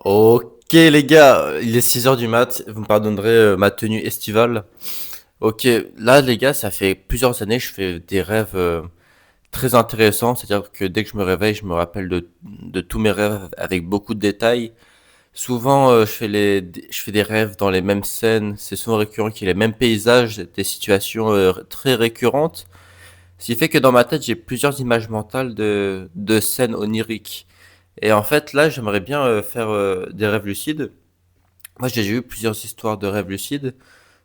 Ok les gars, il est 6 heures du mat, vous me pardonnerez ma tenue estivale. Ok, là les gars, ça fait plusieurs années que je fais des rêves très intéressants, c'est-à-dire que dès que je me réveille, je me rappelle de tous mes rêves avec beaucoup de détails. Souvent, je fais des rêves dans les mêmes scènes, c'est souvent récurrent qu'il y ait les mêmes paysages, des situations très récurrentes. Ce qui fait que dans ma tête, j'ai plusieurs images mentales de scènes oniriques. Et en fait, là, j'aimerais bien faire des rêves lucides. Moi, j'ai déjà eu plusieurs histoires de rêves lucides,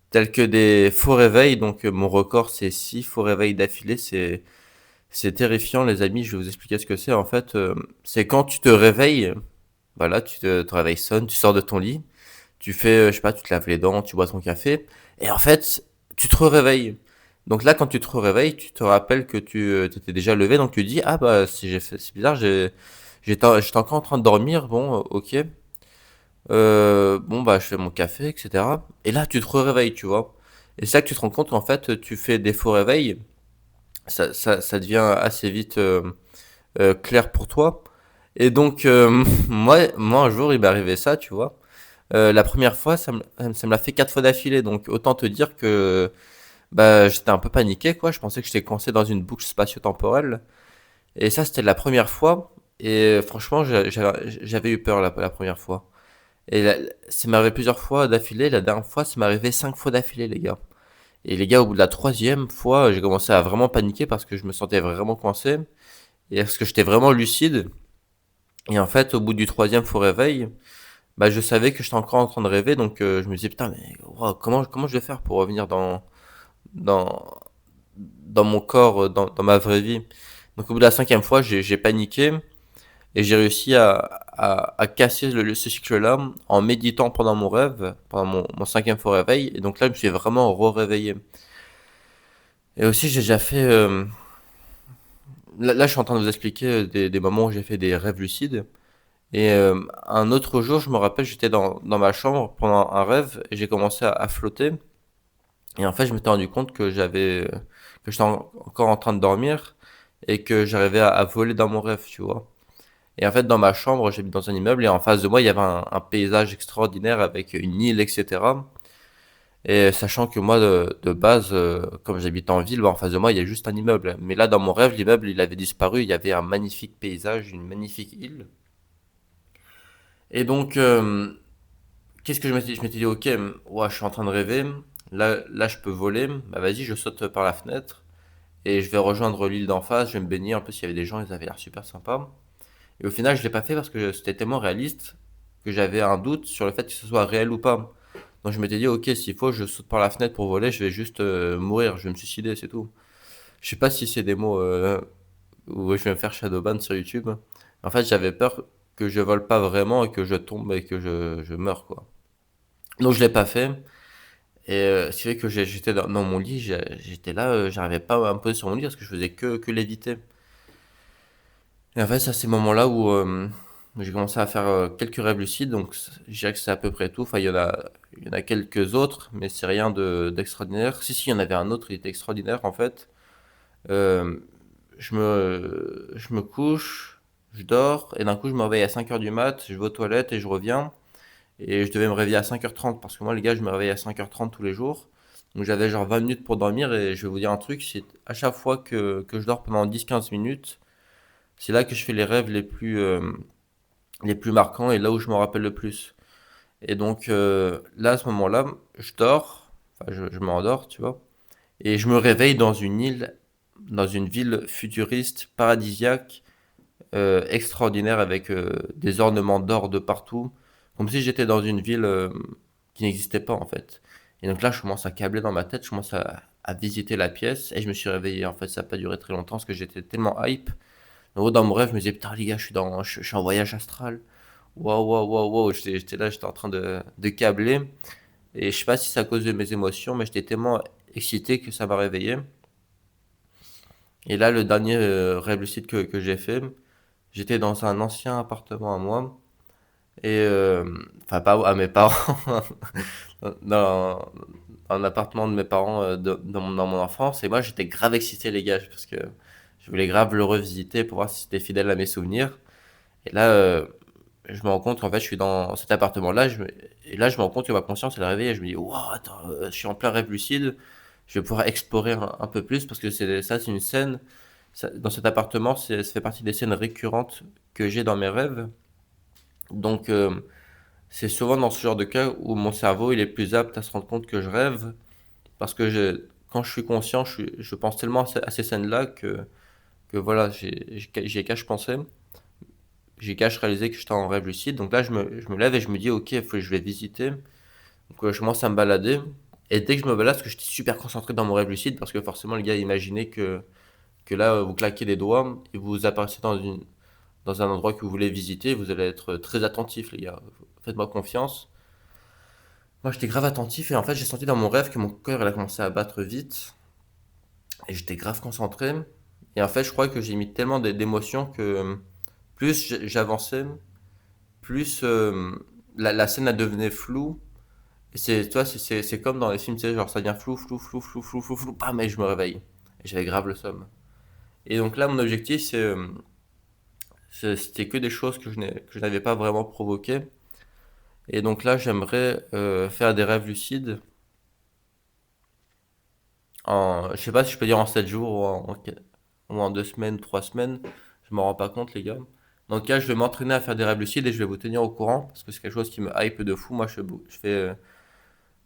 tels que des faux réveils. Donc, mon record, c'est 6 faux réveils d'affilée. C'est terrifiant, les amis. Je vais vous expliquer ce que c'est. En fait, c'est quand tu te réveilles. Voilà, ton réveil sonne, tu sors de ton lit, tu fais, je sais pas, tu te laves les dents, tu bois ton café, et en fait, tu te réveilles. Donc là, quand tu te réveilles, tu te rappelles que tu t'étais déjà levé, donc tu dis, ah bah, si j'ai fait, c'est bizarre, j'étais encore en train de dormir, bon, ok. Bon, bah, je fais mon café, etc. Et là, tu te réveilles, tu vois. Et c'est là que tu te rends compte qu'en fait, tu fais des faux réveils. Ça devient assez vite clair pour toi. Et donc, moi, un jour, il m'est arrivé ça, tu vois. La première fois, ça me l'a fait 4 fois d'affilée. Donc, autant te dire que bah, j'étais un peu paniqué, quoi. Je pensais que j'étais coincé dans une boucle spatio-temporelle. Et ça, c'était la première fois. Et franchement, j'avais eu peur la première fois. Et ça m'est arrivé plusieurs fois d'affilée. La dernière fois, ça m'est arrivé 5 fois d'affilée, les gars. Et les gars, au bout de la troisième fois, j'ai commencé à vraiment paniquer parce que je me sentais vraiment coincé. Et parce que j'étais vraiment lucide. Et en fait, au bout du troisième faux réveil, bah, je savais que j'étais encore en train de rêver. Donc, je me disais, putain, mais wow, comment je vais faire pour revenir dans, dans mon corps, dans ma vraie vie. Donc, au bout de la cinquième fois, j'ai paniqué. Et j'ai réussi à casser ce cycle-là en méditant pendant mon rêve, pendant mon cinquième faux réveil. Et donc là, je me suis vraiment re-réveillé. Et aussi, j'ai déjà fait... là, je suis en train de vous expliquer des moments où j'ai fait des rêves lucides. Et un autre jour, je me rappelle, j'étais dans ma chambre pendant un rêve et j'ai commencé à flotter. Et en fait, je m'étais rendu compte que j'étais encore en train de dormir et que j'arrivais à voler dans mon rêve, tu vois. Et en fait, dans ma chambre, j'habite dans un immeuble et en face de moi, il y avait un paysage extraordinaire avec une île, etc. Et sachant que moi, de base, comme j'habite en ville, bah, en face de moi, il y a juste un immeuble. Mais là, dans mon rêve, l'immeuble, il avait disparu. Il y avait un magnifique paysage, une magnifique île. Et donc, qu'est-ce que je m'étais dit, ok, ouais, je suis en train de rêver. Là, je peux voler. Bah, vas-y, je saute par la fenêtre et je vais rejoindre l'île d'en face. Je vais me baigner. En plus, il y avait des gens, ils avaient l'air super sympas. Et au final, je l'ai pas fait parce que c'était tellement réaliste que j'avais un doute sur le fait que ce soit réel ou pas. Donc je m'étais dit, ok, s'il faut, je saute par la fenêtre pour voler, je vais juste mourir, je vais me suicider, c'est tout. Je sais pas si c'est des mots où je vais me faire shadowban sur YouTube. En fait, j'avais peur que je vole pas vraiment et que je tombe et que je meurs, quoi. Donc je l'ai pas fait. Et ce qui fait que j'étais dans mon lit, j'étais là, j'arrivais pas à me poser sur mon lit parce que je faisais que léviter. Et en fait, c'est à ces moments-là où j'ai commencé à faire quelques rêves lucides, donc je dirais que c'est à peu près tout. Enfin, il y en a quelques autres, mais c'est rien d'extraordinaire. Si, il y en avait un autre, il était extraordinaire en fait. Euh, je me couche, je dors, et d'un coup, je me réveille à 5 heures du mat, je vais aux toilettes et je reviens. Et je devais me réveiller à 5h30 parce que moi, les gars, je me réveille à 5h30 tous les jours. Donc j'avais genre 20 minutes pour dormir, et je vais vous dire un truc, c'est à chaque fois que je dors pendant 10-15 minutes, c'est là que je fais les rêves les plus marquants et là où je m'en rappelle le plus. Et donc là, à ce moment-là, je dors, enfin je m'endors, tu vois, et je me réveille dans une île, dans une ville futuriste, paradisiaque, extraordinaire avec des ornements d'or de partout, comme si j'étais dans une ville qui n'existait pas en fait. Et donc là, je commence à câbler dans ma tête, je commence à visiter la pièce et je me suis réveillé. En fait, ça n'a pas duré très longtemps parce que j'étais tellement hype. En gros, dans mon rêve, je me disais, putain, les gars, je suis en voyage astral. Waouh, waouh, waouh, waouh. J'étais là, j'étais en train de câbler. Et je sais pas si c'est à cause de mes émotions, mais j'étais tellement excité que ça m'a réveillé. Et là, le dernier rêve lucide que j'ai fait, j'étais dans un ancien appartement à moi. Et, enfin, pas à mes parents, dans un appartement de mes parents dans mon enfance. Et moi, j'étais grave excité, les gars, parce que je voulais grave le revisiter pour voir si c'était fidèle à mes souvenirs. Et là, je me rends compte qu'en fait, je suis dans cet appartement-là, et là, je me rends compte que ma conscience, elle est réveillée. Je me dis, waouh, attends, je suis en plein rêve lucide. Je vais pouvoir explorer un peu plus parce que c'est une scène. Dans cet appartement, ça fait partie des scènes récurrentes que j'ai dans mes rêves. Donc, c'est souvent dans ce genre de cas où mon cerveau, il est plus apte à se rendre compte que je rêve parce que quand je suis conscient, je pense tellement à ces scènes-là que voilà, j'ai qu'à je pensais. J'ai qu'à je réaliser que j'étais en rêve lucide. Donc là, je me lève et je me dis, ok, je vais visiter. Donc je commence à me balader. Et dès que je me balade, parce que j'étais super concentré dans mon rêve lucide, parce que forcément, le gars imaginait que là, vous claquez les doigts et vous apparaissez dans un endroit que vous voulez visiter. Vous allez être très attentif, les gars. Faites-moi confiance. Moi, j'étais grave attentif et en fait, j'ai senti dans mon rêve que mon cœur, il a commencé à battre vite. Et j'étais grave concentré. Et en fait, je crois que j'ai mis tellement d'émotions que plus j'avançais, plus la scène elle devenait floue. Et tu vois, c'est comme dans les films, tu sais, genre ça devient flou, flou, flou, flou, flou, flou, flou, bam, et je me réveille. Et j'avais grave le somme. Et donc là, mon objectif, c'était que des choses que je n'avais pas vraiment provoquées. Et donc là, j'aimerais faire des rêves lucides je sais pas si je peux dire en 7 jours ou en 2 semaines, 3 semaines. Je m'en rends pas compte, les gars. Dans le cas, je vais m'entraîner à faire des rêves lucides et je vais vous tenir au courant parce que c'est quelque chose qui me hype de fou. Moi,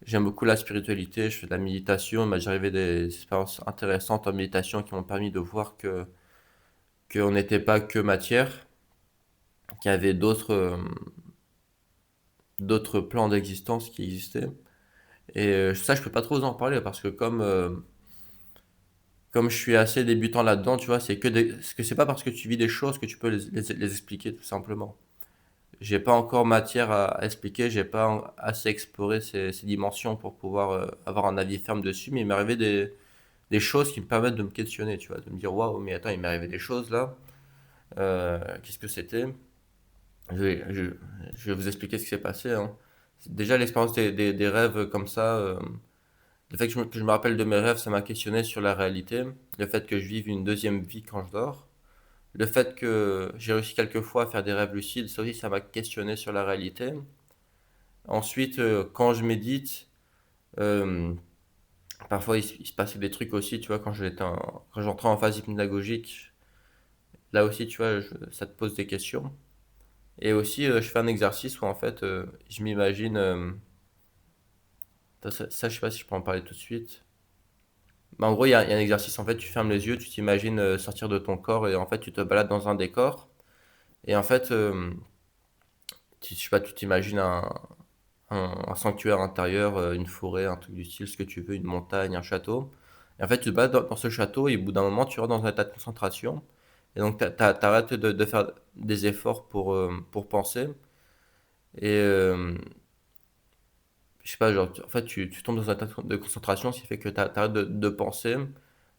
j'aime beaucoup la spiritualité, je fais de la méditation. Il m'est déjà arrivé des expériences intéressantes en méditation qui m'ont permis de voir qu'on n'était pas que matière, qu'il y avait d'autres plans d'existence qui existaient. Et ça, je peux pas trop vous en parler parce que comme je suis assez débutant là-dedans, tu vois, c'est pas parce que tu vis des choses que tu peux les expliquer tout simplement. J'ai pas encore matière à expliquer, j'ai pas assez exploré ces dimensions pour pouvoir avoir un avis ferme dessus, mais il m'est arrivé des choses qui me permettent de me questionner, tu vois, de me dire waouh, mais attends, il m'est arrivé des choses là, qu'est-ce que c'était? Je vais, je, je vais vous expliquer ce qui s'est passé, hein. Déjà, l'expérience des rêves comme ça, le fait que je me rappelle de mes rêves, ça m'a questionné sur la réalité. Le fait que je vive une deuxième vie quand je dors. Le fait que j'ai réussi quelquefois à faire des rêves lucides, ça aussi, ça m'a questionné sur la réalité. Ensuite, quand je médite, euh, parfois il se passait des trucs aussi, tu vois, quand j'entrais en phase hypnagogique, là aussi, tu vois, ça te pose des questions. Et aussi, je fais un exercice où en fait, je m'imagine, je sais pas si je peux en parler tout de suite. Mais en gros, il y a un exercice, en fait, tu fermes les yeux, tu t'imagines sortir de ton corps et en fait, tu te balades dans un décor. Et en fait, je sais pas, tu t'imagines un sanctuaire intérieur, une forêt, un truc du style, ce que tu veux, une montagne, un château. Et en fait, tu te balades dans ce château et au bout d'un moment, tu rentres dans un état de concentration. Et donc, t'arrêtes de faire des efforts pour penser. Et je sais pas, genre, en fait, tu tombes dans un état de concentration, ce qui fait que t'arrêtes de penser.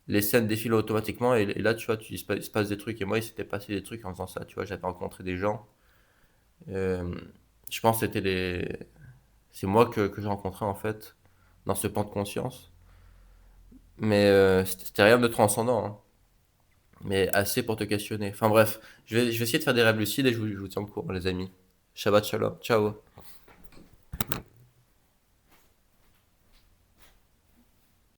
Les scènes défilent automatiquement et là, tu vois, il se passe des trucs. Et moi, il s'était passé des trucs en faisant ça, tu vois, j'avais rencontré des gens. Euh, je pense que c'est moi que j'ai rencontré en fait dans ce pan de conscience. Mais c'était rien de transcendant, hein. Mais assez pour te questionner. Enfin bref, je vais essayer de faire des rêves lucides et je vous tiens au courant, les amis. Shabbat shalom. Ciao.